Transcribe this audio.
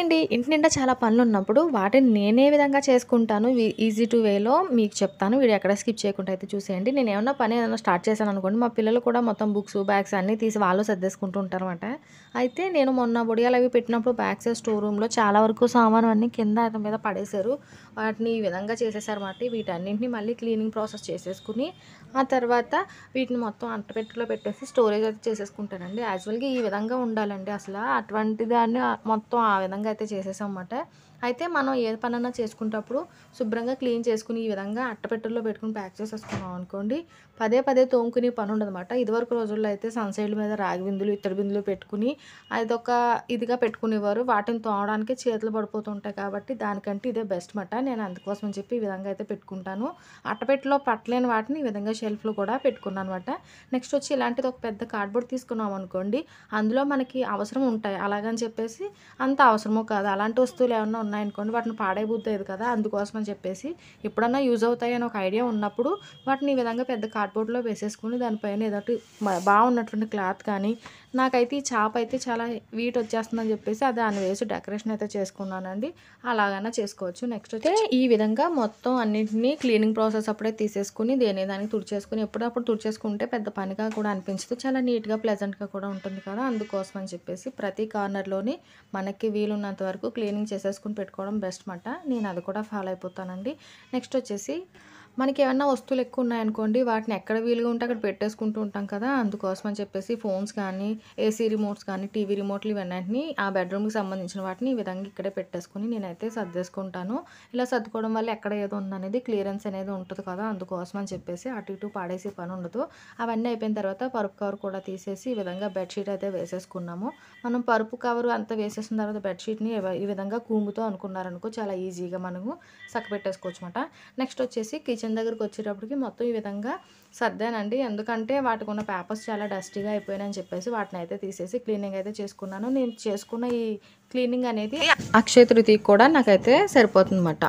అండి. ఇంటి నిండా చాలా పనులున్నప్పుడు వాటిని నేనే విధంగా చేసుకుంటాను ఈజీ టు వేలో మీకు చెప్తాను. వీడియో ఎక్కడ స్కిప్ చేయకుండా అయితే చూసేయండి. నేనేమన్నా పని ఏదైనా స్టార్ట్ చేశాననుకోండి, మా పిల్లలు కూడా మొత్తం బుక్స్, బ్యాగ్స్ అన్నీ తీసి వాళ్ళు సర్దేసుకుంటూ ఉంటారనమాట. అయితే నేను మొన్న ఒడియాలవి పెట్టినప్పుడు బ్యాగ్స్ స్టోర్ రూమ్‌లో చాలా వరకు సామాను అన్నీ కింద మీద పడేశారు. వాటిని ఈ విధంగా చేసేసారన్నమాట. వీటన్నింటిని మళ్ళీ క్లీనింగ్ ప్రాసెస్ చేసేసుకొని, ఆ తర్వాత వీటిని మొత్తం అట్టపెట్టెలో పెట్టేసి స్టోరేజ్ అయితే చేసేసుకుంటానండి. యాక్చువల్‌గా ఈ విధంగా ఉండాలండి అసల. అటువంటి దాన్ని మొత్తం ఆ విధంగా అయితే చేసేసామన్నమాట. అయితే మనం ఏ పనన్నా చేసుకునేటప్పుడు శుభ్రంగా క్లీన్ చేసుకొని, ఈ విధంగా అట్టపెట్టెల్లో పెట్టుకొని ప్యాక్ చేసేసుకున్నాం అనుకోండి, పదే పదే తోముకునే పని ఉండదన్నమాట. ఇదివరకు రోజుల్లో అయితే సన్‌సైడ్‌ల మీద రాగి బిందులు, ఇత్తడి బిందులు పెట్టుకుని అదొక ఇదిగా పెట్టుకునేవారు. వాటిని తోమడానికే చేతులు పడిపోతుంటాయి కాబట్టి దానికంటే ఇదే బెస్ట్ మాట. నేను అందుకోసం అని చెప్పి ఈ విధంగా అయితే పెట్టుకుంటాను. అట్టపెట్టెలో పట్టలేని వాటిని ఈ విధంగా షెల్ఫ్‌లో కూడా పెట్టుకున్నానన్నమాట. నెక్స్ట్ వచ్చి ఇలాంటిది ఒక పెద్ద కార్డ్‌బోర్డ్ తీసుకున్నాం అనుకోండి, అందులో మనకి అవసరం ఉంటాయి. అలాగని చెప్పేసి అంత అవసరమో కాదు. అలాంటి వస్తువులు ఏమన్నా ఉన్నాయనుకోండి, వాటిని పాడైపోతాయి కదా! అందుకోసం అని చెప్పేసి ఎప్పుడన్నా యూజ్ అవుతాయి అని ఒక ఐడియా ఉన్నప్పుడు వాటిని ఈ విధంగా పెద్ద కార్డ్‌బోర్డ్‌లో వేసేసుకొని దానిపైన ఏదోటి బాగున్నటువంటి క్లాత్ కానీ, నాకైతే ఈ చాప అయితే చాలా వీట్ వచ్చేస్తుందని చెప్పేసి దాన్ని వేసి డెకరేషన్ అయితే చేసుకున్నానండి. అలాగైనా చేసుకోవచ్చు. నెక్స్ట్ వచ్చి ఈ విధంగా మొత్తం అన్నింటినీ క్లీనింగ్ ప్రాసెస్ అప్పుడే తీసేసుకొని దేని దానికి తుడిచేసుకొని ఎప్పుడప్పుడు తుడిచేసుకుంటే పెద్ద పనిగా కూడా అనిపించదు. చాలా నీట్‌గా, ప్లెజెంట్‌గా కూడా ఉంటుంది కదా! అందుకోసం అని చెప్పేసి ప్రతి కార్నర్‌లోని మనకి వీలున్నంత వరకు క్లీనింగ్ చేసేసుకొని పెట్టుకోవడం బెస్ట్ మాట. నేను అది కూడా ఫాలో అయిపోతానండి. నెక్స్ట్ వచ్చేసి మనకేమన్నా వస్తువులు ఎక్కువ ఉన్నాయనుకోండి, వాటిని ఎక్కడ వీలుగా ఉంటే అక్కడ పెట్టేసుకుంటూ ఉంటాం కదా! అందుకోసం అని చెప్పేసి ఫోన్స్ కానీ, ఏసీ రిమోట్స్ కానీ, టీవీ రిమోట్లు ఇవన్నిటిని ఆ బెడ్‌రూమ్‌కి సంబంధించిన వాటిని ఈ విధంగా ఇక్కడే పెట్టేసుకొని నేనైతే సర్దేసుకుంటాను. ఇలా సర్దుకోవడం వల్ల ఎక్కడ ఏది ఉందనేది క్లియరెన్స్ అనేది ఉంటది కదా! అందుకోసం అని చెప్పేసి అటు ఇటు పాడేసే పని ఉండదు. అవన్నీ అయిపోయిన తర్వాత పరుపు కవర్ కూడా తీసేసి ఈ విధంగా బెడ్‌షీట్ అయితే వేసేసుకున్నాము. మనం పరుపు కవరు అంతా వేసేసిన తర్వాత బెడ్‌షీట్‌ని ఈ విధంగా కూముతో అనుకున్నారనుకో చాలా ఈజీగా మనము సక్కబెట్టేసుకోవచ్చు మాట. నెక్స్ట్ వచ్చేసి కిచెన్ దగ్గరికి వచ్చేటప్పటికి మొత్తం ఈ విధంగా సర్దానండి. ఎందుకంటే వాటికి ఉన్న పేపర్స్ చాలా డస్టీగా అయిపోయాయని చెప్పేసి వాటిని అయితే తీసేసి క్లీనింగ్ అయితే చేసుకున్నాను. నేను చేసుకున్న ఈ క్లీనింగ్ అనేది అక్షయ తృతీయకి కూడా నాకైతే సరిపోతుందన్నమాట.